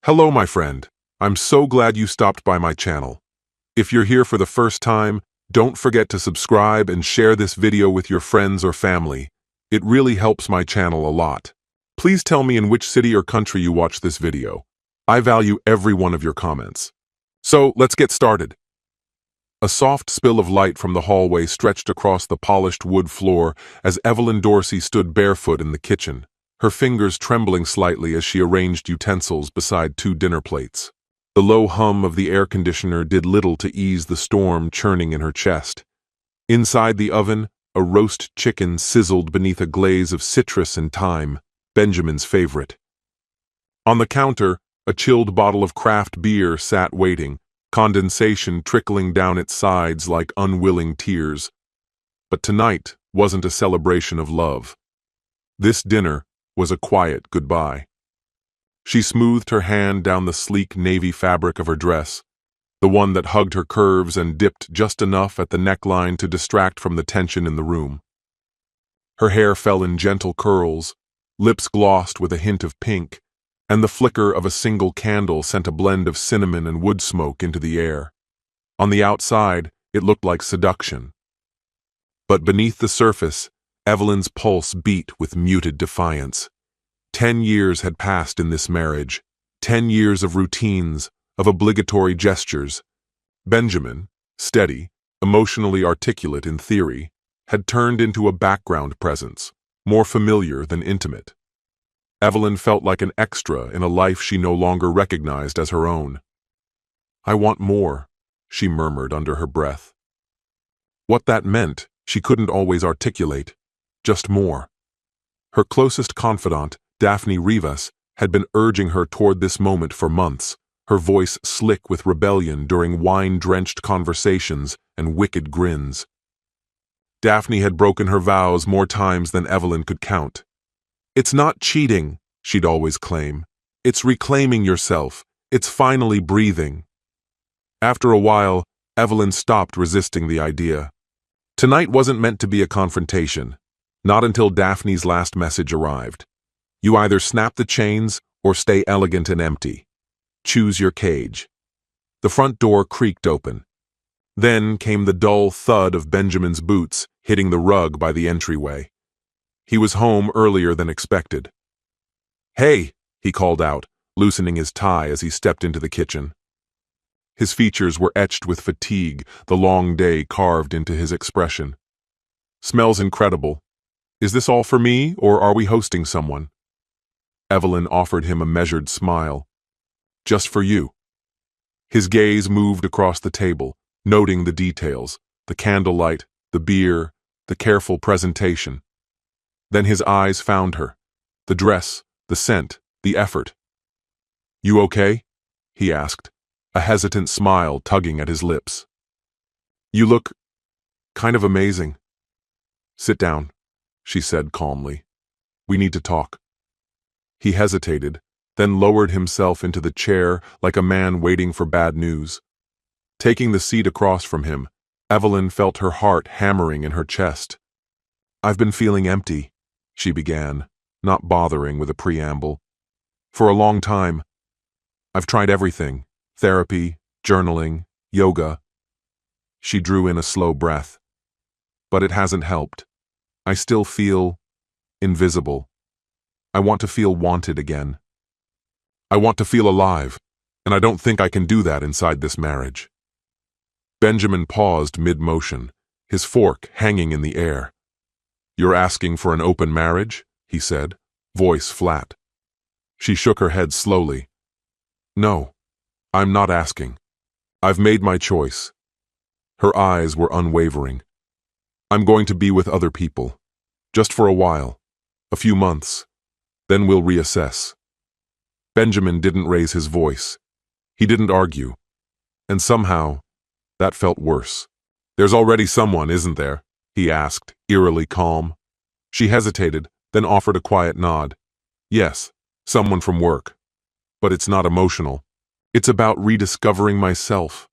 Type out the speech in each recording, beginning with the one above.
Hello, my friend. I'm so glad you stopped by my channel. If you're here for the first time, don't forget to subscribe and share this video with your friends or family. It really helps my channel a lot. Please tell me in which city or country you watch this video. I value every one of your comments. So, let's get started. A soft spill of light from the hallway stretched across the polished wood floor as Evelyn Dorsey stood barefoot in the kitchen, her fingers trembling slightly as she arranged utensils beside two dinner plates. The low hum of the air conditioner did little to ease the storm churning in her chest. Inside the oven, a roast chicken sizzled beneath a glaze of citrus and thyme, Benjamin's favorite. On the counter, a chilled bottle of craft beer sat waiting, condensation trickling down its sides like unwilling tears. But tonight wasn't a celebration of love. This dinner was a quiet goodbye. She smoothed her hand down the sleek navy fabric of her dress, the one that hugged her curves and dipped just enough at the neckline to distract from the tension in the room. Her hair fell in gentle curls, lips glossed with a hint of pink, and the flicker of a single candle sent a blend of cinnamon and wood smoke into the air. On the outside, it looked like seduction. But beneath the surface, Evelyn's pulse beat with muted defiance. 10 years had passed in this marriage, 10 years of routines, of obligatory gestures. Benjamin, steady, emotionally articulate in theory, had turned into a background presence, more familiar than intimate. Evelyn felt like an extra in a life she no longer recognized as her own. "I want more," she murmured under her breath. What that meant, she couldn't always articulate. Just more. Her closest confidant, Daphne Rivas, had been urging her toward this moment for months, her voice slick with rebellion during wine-drenched conversations and wicked grins. Daphne had broken her vows more times than Evelyn could count. "It's not cheating," she'd always claim. "It's reclaiming yourself. It's finally breathing." After a while, Evelyn stopped resisting the idea. Tonight wasn't meant to be a confrontation. Not until Daphne's last message arrived. You either snap the chains or stay elegant and empty. Choose your cage. The front door creaked open. Then came the dull thud of Benjamin's boots hitting the rug by the entryway. He was home earlier than expected. "Hey," he called out, loosening his tie as he stepped into the kitchen. His features were etched with fatigue, the long day carved into his expression. "Smells incredible. Is this all for me, or are we hosting someone?" Evelyn offered him a measured smile. "Just for you." His gaze moved across the table, noting the details, the candlelight, the beer, the careful presentation. Then his eyes found her, the dress, the scent, the effort. "You okay?" he asked, a hesitant smile tugging at his lips. "You look kind of amazing." "Sit down," she said calmly. "We need to talk." He hesitated, then lowered himself into the chair like a man waiting for bad news. Taking the seat across from him, Evelyn felt her heart hammering in her chest. "I've been feeling empty," she began, not bothering with a preamble. "For a long time. I've tried everything: therapy, journaling, yoga." She drew in a slow breath. "But it hasn't helped. I still feel invisible. I want to feel wanted again. I want to feel alive, and I don't think I can do that inside this marriage." Benjamin paused mid-motion, his fork hanging in the air. "You're asking for an open marriage?" he said, voice flat. She shook her head slowly. "No, I'm not asking. I've made my choice." Her eyes were unwavering. "I'm going to be with other people. Just for a while. A few months. Then we'll reassess." Benjamin didn't raise his voice. He didn't argue. And somehow, that felt worse. "There's already someone, isn't there?" he asked, eerily calm. She hesitated, then offered a quiet nod. "Yes, someone from work. But it's not emotional. It's about rediscovering myself."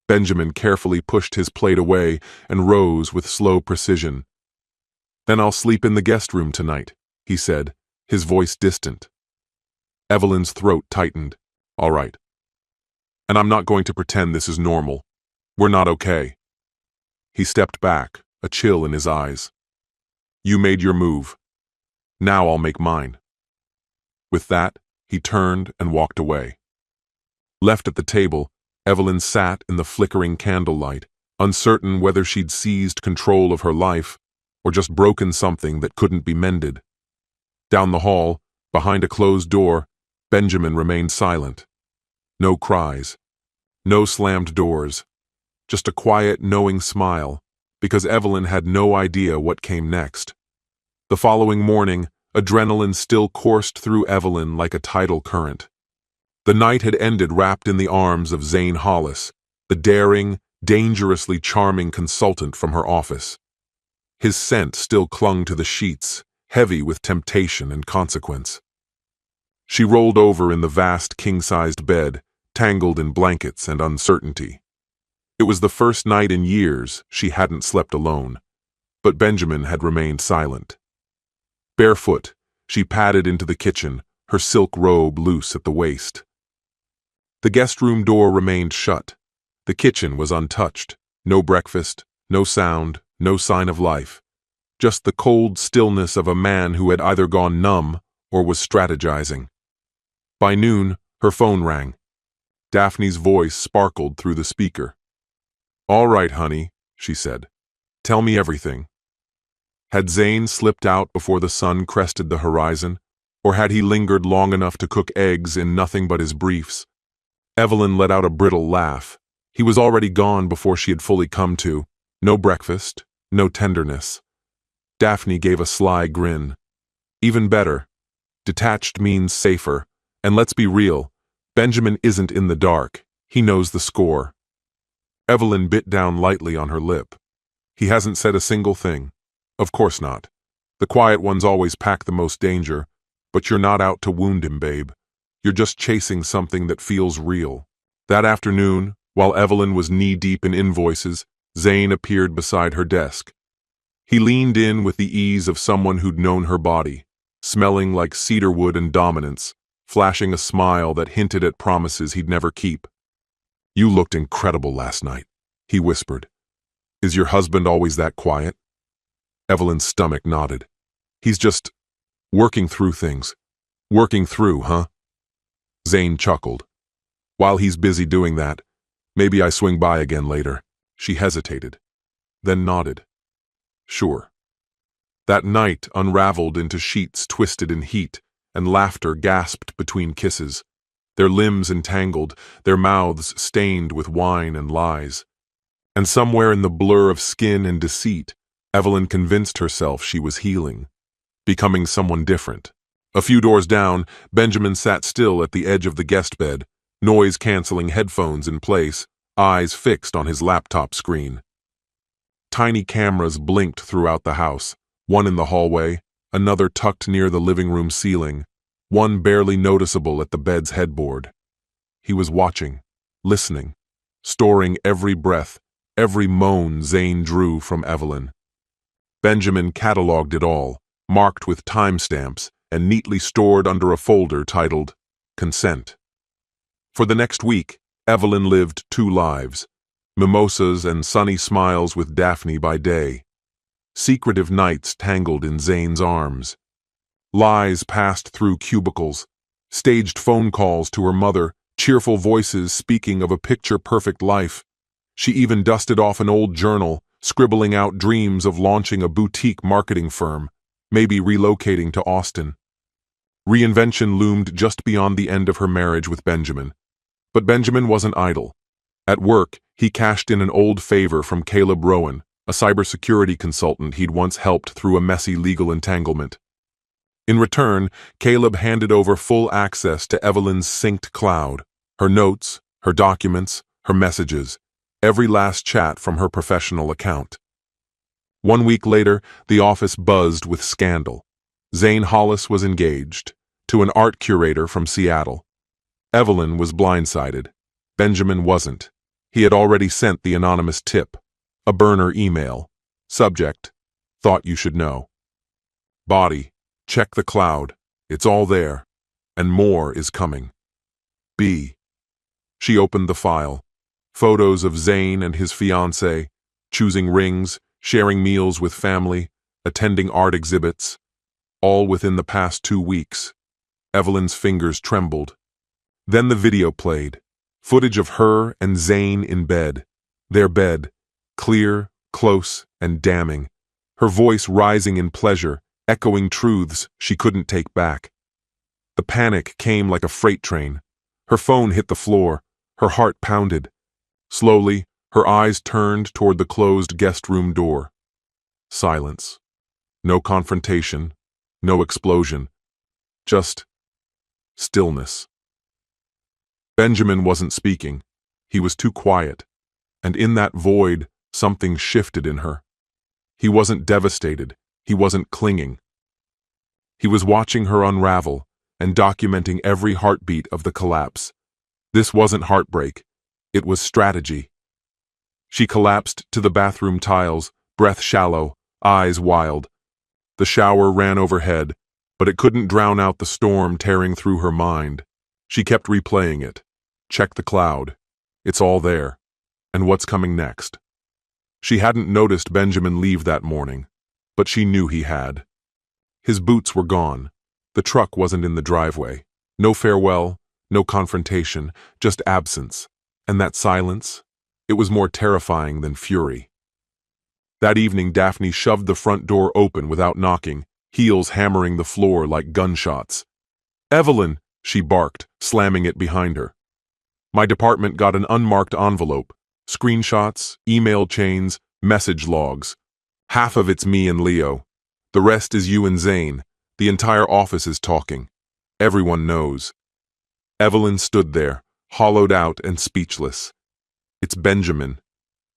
Benjamin carefully pushed his plate away and rose with slow precision. "Then I'll sleep in the guest room tonight," he said, his voice distant. Evelyn's throat tightened. All right. And I'm not going to pretend this is normal. We're not okay. He stepped back, a chill in his eyes. You made your move. Now I'll make mine. With that, he turned and walked away. Left at the table, Evelyn sat in the flickering candlelight, uncertain whether she'd seized control of her life or just broken something that couldn't be mended. Down the hall, behind a closed door, Benjamin remained silent. No cries. No slammed doors. Just a quiet, knowing smile, because Evelyn had no idea what came next. The following morning, adrenaline still coursed through Evelyn like a tidal current. The night had ended wrapped in the arms of Zane Hollis, the daring, dangerously charming consultant from her office. His scent still clung to the sheets, heavy with temptation and consequence. She rolled over in the vast king-sized bed, tangled in blankets and uncertainty. It was the first night in years she hadn't slept alone, but Benjamin had remained silent. Barefoot, she padded into the kitchen, her silk robe loose at the waist. The guest room door remained shut. The kitchen was untouched. No breakfast, no sound, no sign of life. Just the cold stillness of a man who had either gone numb or was strategizing. By noon, her phone rang. Daphne's voice sparkled through the speaker. All right, honey, she said. Tell me everything. Had Zane slipped out before the sun crested the horizon, or had he lingered long enough to cook eggs in nothing but his briefs? Evelyn let out a brittle laugh. He was already gone before she had fully come to. No breakfast, no tenderness. Daphne gave a sly grin. Even better. Detached means safer. And let's be real, Benjamin isn't in the dark. He knows the score. Evelyn bit down lightly on her lip. He hasn't said a single thing. Of course not. The quiet ones always pack the most danger, but you're not out to wound him, babe. You're just chasing something that feels real. That afternoon, while Evelyn was knee-deep in invoices, Zane appeared beside her desk. He leaned in with the ease of someone who'd known her body, smelling like cedarwood and dominance, flashing a smile that hinted at promises he'd never keep. You looked incredible last night, he whispered. Is your husband always that quiet? Evelyn's stomach nodded. He's just working through things. Working through, huh? Zane chuckled. While he's busy doing that, maybe I swing by again later. She hesitated, then nodded. Sure. That night unraveled into sheets twisted in heat, and laughter gasped between kisses, their limbs entangled, their mouths stained with wine and lies. And somewhere in the blur of skin and deceit, Evelyn convinced herself she was healing, becoming someone different. A few doors down, Benjamin sat still at the edge of the guest bed, noise-canceling headphones in place, eyes fixed on his laptop screen. Tiny cameras blinked throughout the house, one in the hallway, another tucked near the living room ceiling, one barely noticeable at the bed's headboard. He was watching, listening, storing every breath, every moan Zane drew from Evelyn. Benjamin cataloged it all, marked with timestamps, and neatly stored under a folder titled Consent. For the next week, Evelyn lived two lives, mimosas and sunny smiles with Daphne by day, secretive nights tangled in Zane's arms, lies passed through cubicles, staged phone calls to her mother, cheerful voices speaking of a picture-perfect life. She even dusted off an old journal, scribbling out dreams of launching a boutique marketing firm, maybe relocating to Austin. Reinvention loomed just beyond the end of her marriage with Benjamin. But Benjamin wasn't idle. At work, he cashed in an old favor from Caleb Rowan, a cybersecurity consultant he'd once helped through a messy legal entanglement. In return, Caleb handed over full access to Evelyn's synced cloud, her notes, her documents, her messages, every last chat from her professional account. 1 week later, the office buzzed with scandal. Zane Hollis was engaged to an art curator from Seattle. Evelyn was blindsided. Benjamin wasn't. He had already sent the anonymous tip, a burner email. Subject, thought you should know. Body, check the cloud. It's all there. and more is coming. B. She opened the file. Photos of Zane and his fiancée, choosing rings, sharing meals with family, attending art exhibits, all within the past 2 weeks. Evelyn's fingers trembled. Then the video played. Footage of her and Zane in bed. Their bed, clear, close, and damning. Her voice rising in pleasure, echoing truths she couldn't take back. The panic came like a freight train. Her phone hit the floor. Her heart pounded. Slowly, her eyes turned toward the closed guest room door. Silence. No confrontation. No explosion. Just stillness. Benjamin wasn't speaking. He was too quiet. And in that void, something shifted in her. He wasn't devastated. He wasn't clinging. He was watching her unravel and documenting every heartbeat of the collapse. This wasn't heartbreak. It was strategy. She collapsed to the bathroom tiles, breath shallow, eyes wild. The shower ran overhead, but it couldn't drown out the storm tearing through her mind. She kept replaying it. Check the cloud. It's all there. And what's coming next? She hadn't noticed Benjamin leave that morning, but she knew he had. His boots were gone. The truck wasn't in the driveway. No farewell, no confrontation, just absence. And that silence? It was more terrifying than fury. That evening, Daphne shoved the front door open without knocking, heels hammering the floor like gunshots. "Evelyn!" she barked, slamming it behind her. My department got an unmarked envelope. Screenshots, email chains, message logs. Half of it's me and Leo. The rest is you and Zane. The entire office is talking. Everyone knows. Evelyn stood there, hollowed out and speechless. It's Benjamin.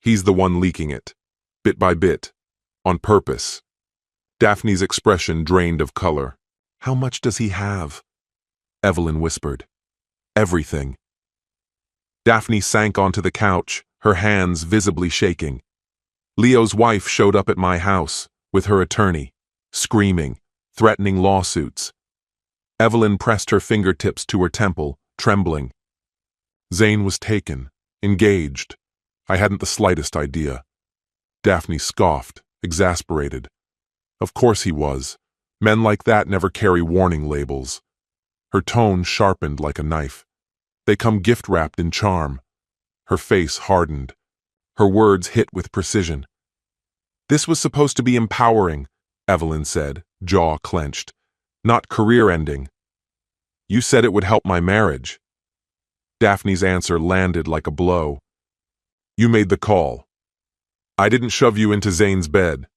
He's the one leaking it. Bit by bit. On purpose. Daphne's expression drained of color. "How much does he have?" Evelyn whispered. "Everything." Daphne sank onto the couch, her hands visibly shaking. Leo's wife showed up at my house, with her attorney, screaming, threatening lawsuits. Evelyn pressed her fingertips to her temple, trembling. Zane was taken, engaged. I hadn't the slightest idea. Daphne scoffed, exasperated. Of course he was. Men like that never carry warning labels. Her tone sharpened like a knife. They come gift-wrapped in charm. Her face hardened. Her words hit with precision. "This was supposed to be empowering," Evelyn said, jaw clenched. "Not career-ending. You said it would help my marriage." Daphne's answer landed like a blow. "You made the call. I didn't shove you into Zane's bed."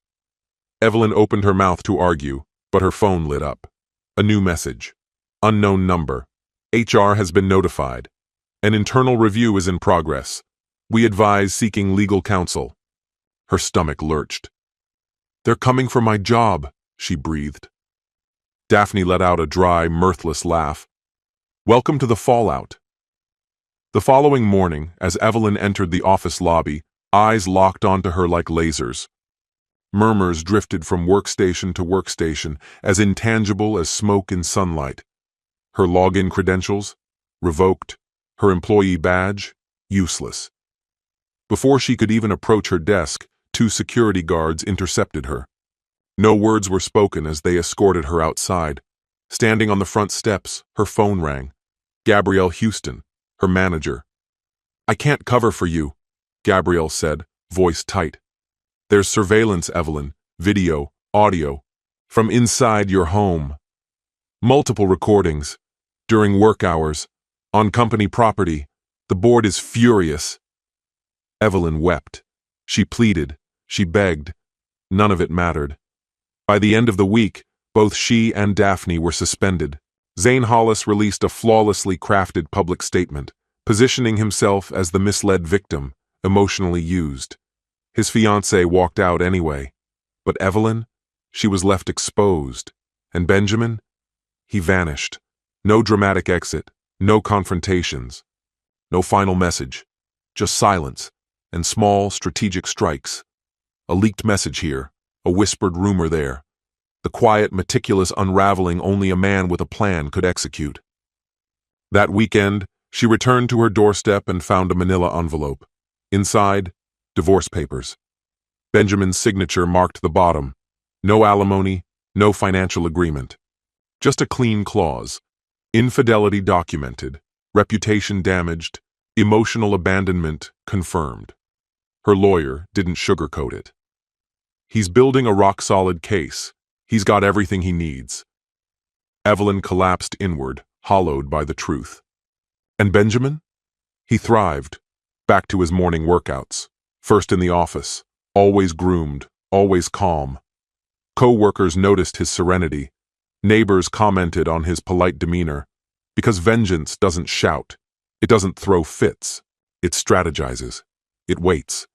Evelyn opened her mouth to argue, but her phone lit up. A new message. Unknown number. HR has been notified. An internal review is in progress. We advise seeking legal counsel. Her stomach lurched. "They're coming for my job," she breathed. Daphne let out a dry, mirthless laugh. "Welcome to the fallout." The following morning, as Evelyn entered the office lobby, eyes locked onto her like lasers. Murmurs drifted from workstation to workstation, as intangible as smoke in sunlight. Her login credentials? Revoked. Her employee badge? Useless. Before she could even approach her desk, 2 security guards intercepted her. No words were spoken as they escorted her outside. Standing on the front steps, her phone rang. Gabrielle Houston, her manager. "I can't cover for you," Gabrielle said, voice tight. "There's surveillance, Evelyn, video, audio, from inside your home. Multiple recordings, during work hours, on company property. The board is furious." Evelyn wept. She pleaded. She begged. None of it mattered. By the end of the week, both she and Daphne were suspended. Zane Hollis released a flawlessly crafted public statement, positioning himself as the misled victim, emotionally used. His fiancée walked out anyway. But Evelyn? She was left exposed. And Benjamin? He vanished. No dramatic exit, no confrontations, no final message, just silence and small strategic strikes. A leaked message here, a whispered rumor there. The quiet, meticulous unraveling only a man with a plan could execute. That weekend, she returned to her doorstep and found a manila envelope. Inside, divorce papers. Benjamin's signature marked the bottom. No alimony, no financial agreement. Just a clean clause. Infidelity documented. Reputation damaged. Emotional abandonment confirmed. Her lawyer didn't sugarcoat it. He's building a rock-solid case. He's got everything he needs. Evelyn collapsed inward, hollowed by the truth. And Benjamin? He thrived. Back to his morning workouts. First in the office. Always groomed. Always calm. Co-workers noticed his serenity. Neighbors commented on his polite demeanor. Because vengeance doesn't shout. It doesn't throw fits. It strategizes. It waits.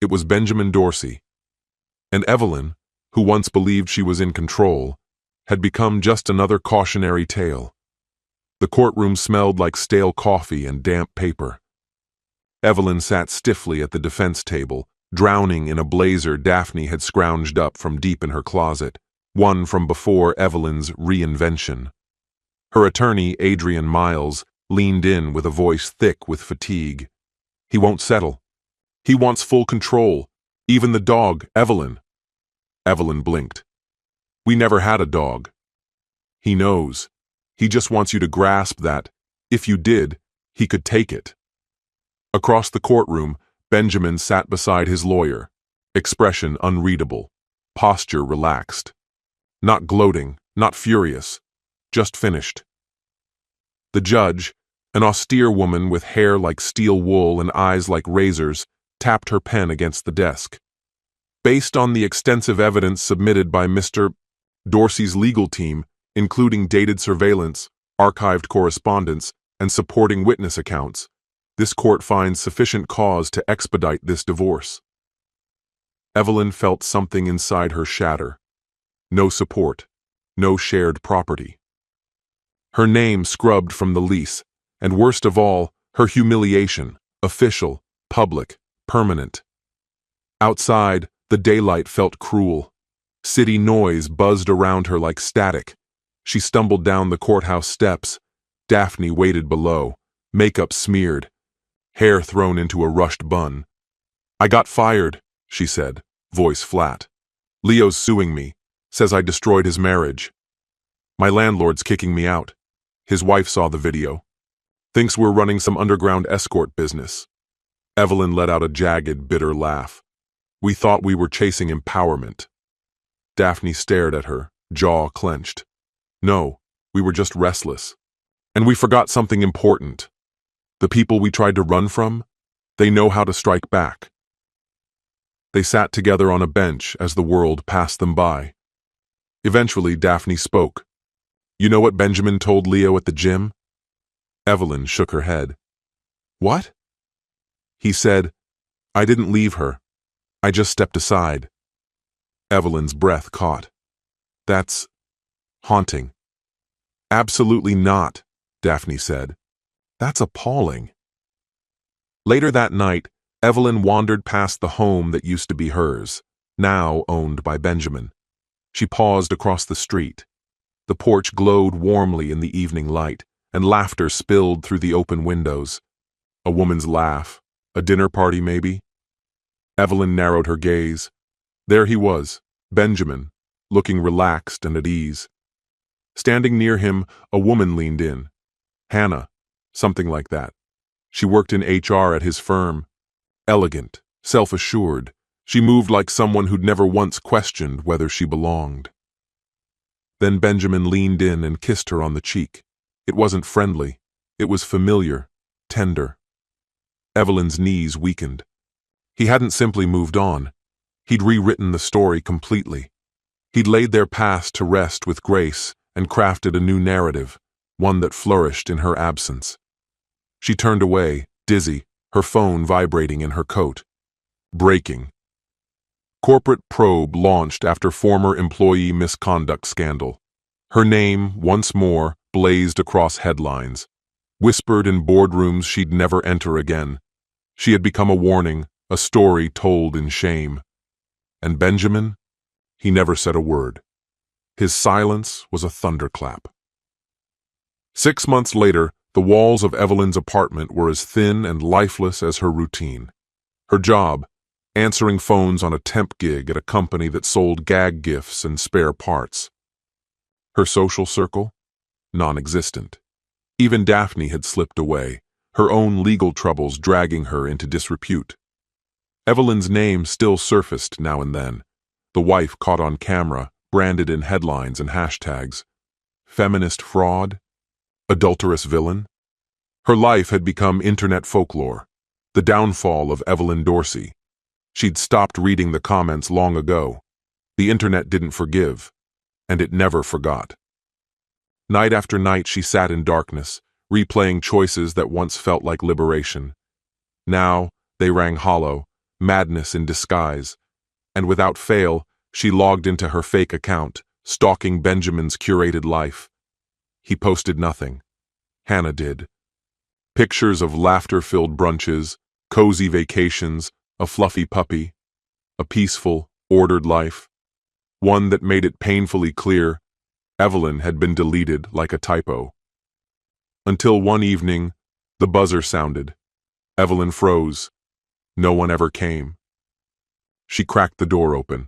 It was Benjamin Dorsey. And Evelyn, who once believed she was in control, had become just another cautionary tale. The courtroom smelled like stale coffee and damp paper. Evelyn sat stiffly at the defense table, drowning in a blazer Daphne had scrounged up from deep in her closet, one from before Evelyn's reinvention. Her attorney, Adrian Miles, leaned in with a voice thick with fatigue. He won't settle. He wants full control. Even the dog, Evelyn. Evelyn blinked. We never had a dog. He knows. He just wants you to grasp that, if you did, he could take it. Across the courtroom, Benjamin sat beside his lawyer, expression unreadable, posture relaxed. Not gloating, not furious, just finished. The judge, an austere woman with hair like steel wool and eyes like razors, tapped her pen against the desk. Based on the extensive evidence submitted by Mr. Dorsey's legal team, including dated surveillance, archived correspondence, and supporting witness accounts, this court finds sufficient cause to expedite this divorce. Evelyn felt something inside her shatter. No support, no shared property. Her name scrubbed from the lease, and worst of all, her humiliation, official, public, permanent. Outside, the daylight felt cruel. City noise buzzed around her like static. She stumbled down the courthouse steps. Daphne waited below, makeup smeared, hair thrown into a rushed bun. I got fired, she said, voice flat. Leo's suing me, says I destroyed his marriage. My landlord's kicking me out. His wife saw the video. Thinks we're running some underground escort business. Evelyn let out a jagged, bitter laugh. We thought we were chasing empowerment. Daphne stared at her, jaw clenched. No, we were just restless. And we forgot something important. The people we tried to run from, they know how to strike back. They sat together on a bench as the world passed them by. Eventually, Daphne spoke. You know what Benjamin told Leo at the gym? Evelyn shook her head. What? He said, I didn't leave her. I just stepped aside. Evelyn's breath caught. That's haunting. Absolutely not, Daphne said. That's appalling. Later that night, Evelyn wandered past the home that used to be hers, now owned by Benjamin. She paused across the street. The porch glowed warmly in the evening light, and laughter spilled through the open windows. A woman's laugh. A dinner party, maybe? Evelyn narrowed her gaze. There he was, Benjamin, looking relaxed and at ease. Standing near him, a woman leaned in. Hannah, something like that. She worked in HR at his firm. Elegant, self-assured, she moved like someone who'd never once questioned whether she belonged. Then Benjamin leaned in and kissed her on the cheek. It wasn't friendly. It was familiar, tender. Evelyn's knees weakened. He hadn't simply moved on. He'd rewritten the story completely. He'd laid their past to rest with grace and crafted a new narrative, one that flourished in her absence. She turned away, dizzy, her phone vibrating in her coat. Breaking. Corporate probe launched after former employee misconduct scandal. Her name, once more, blazed across headlines. Whispered in boardrooms she'd never enter again. She had become a warning, a story told in shame. And Benjamin? He never said a word. His silence was a thunderclap. 6 months later, The walls of Evelyn's apartment were as thin and lifeless as her routine. Her job, answering phones on a temp gig at a company that sold gag gifts and spare parts. Her social circle? Non-existent. Even Daphne had slipped away, her own legal troubles dragging her into disrepute. Evelyn's name still surfaced now and then, the wife caught on camera, branded in headlines and hashtags. Feminist fraud? Adulterous villain? Her life had become internet folklore, the downfall of Evelyn Dorsey. She'd stopped reading the comments long ago. The internet didn't forgive, and it never forgot. Night after night she sat in darkness, replaying choices that once felt like liberation. Now they rang hollow, madness in disguise, and without fail, she logged into her fake account, stalking Benjamin's curated life. He posted nothing. Hannah did. Pictures of laughter-filled brunches, cozy vacations, a fluffy puppy, a peaceful, ordered life. One that made it painfully clear Evelyn had been deleted like a typo. Until one evening, the buzzer sounded. Evelyn froze. No one ever came. She cracked the door open.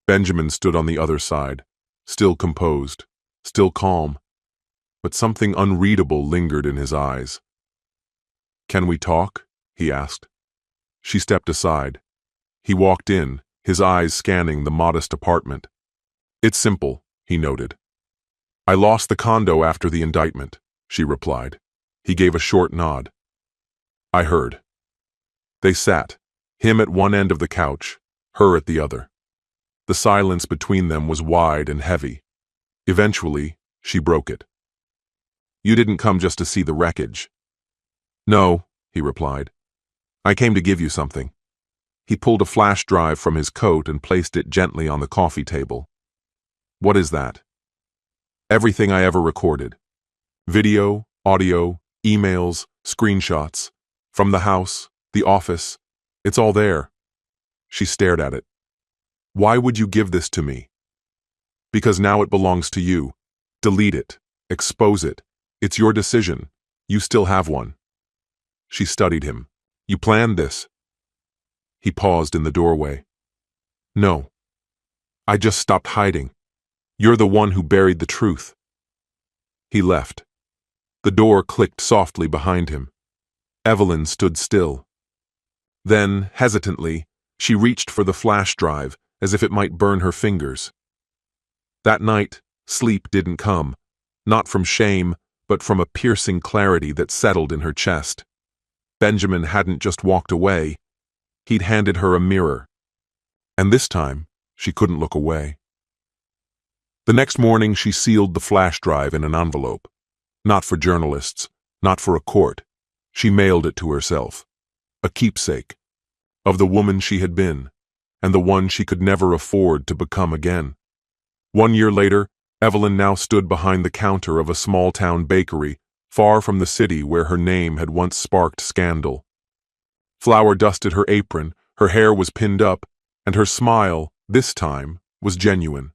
Benjamin stood on the other side, still composed, still calm, but something unreadable lingered in his eyes. "Can we talk?" he asked. She stepped aside. He walked in, his eyes scanning the modest apartment. "It's simple," he noted. "I lost the condo after the indictment," she replied. He gave a short nod. "I heard." They sat, him at one end of the couch, her at the other. The silence between them was wide and heavy. Eventually, she broke it. "You didn't come just to see the wreckage." "No," he replied. "I came to give you something." He pulled a flash drive from his coat and placed it gently on the coffee table. "What is that?" "Everything I ever recorded. Video, audio, emails, screenshots. From the house, the office. It's all there." She stared at it. "Why would you give this to me?" "Because now it belongs to you. Delete it. Expose it. It's your decision. You still have one." She studied him. "You planned this?" He paused in the doorway. "No. I just stopped hiding. You're the one who buried the truth." He left. The door clicked softly behind him. Evelyn stood still. Then, hesitantly, she reached for the flash drive as if it might burn her fingers. That night, sleep didn't come, not from shame, but from a piercing clarity that settled in her chest. Benjamin hadn't just walked away. He'd handed her a mirror. And this time, she couldn't look away. The next morning, she sealed the flash drive in an envelope. Not for journalists, not for a court. She mailed it to herself. A keepsake. Of the woman she had been, and the one she could never afford to become again. 1 year later, Evelyn now stood behind the counter of a small-town bakery, far from the city where her name had once sparked scandal. Flour dusted her apron, her hair was pinned up, and her smile, this time, was genuine.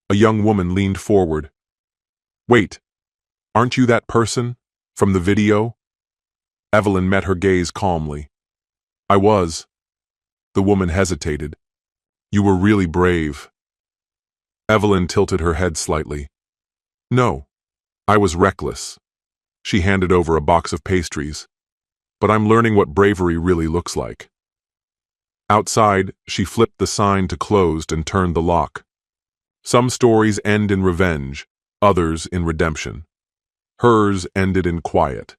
A young woman leaned forward. "Wait, aren't you that person? From the video?" Evelyn met her gaze calmly. "I was." The woman hesitated. "You were really brave." Evelyn tilted her head slightly. "No, I was reckless." She handed over a box of pastries. "But I'm learning what bravery really looks like." Outside, she flipped the sign to closed and turned the lock. Some stories end in revenge, others in redemption. Hers ended in quiet,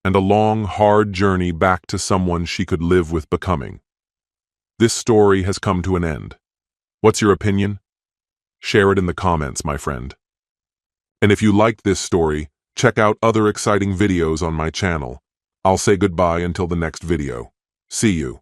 and a long, hard journey back to someone she could live with becoming. This story has come to an end. What's your opinion? Share it in the comments, my friend. And if you liked this story, check out other exciting videos on my channel. I'll say goodbye until the next video. See you.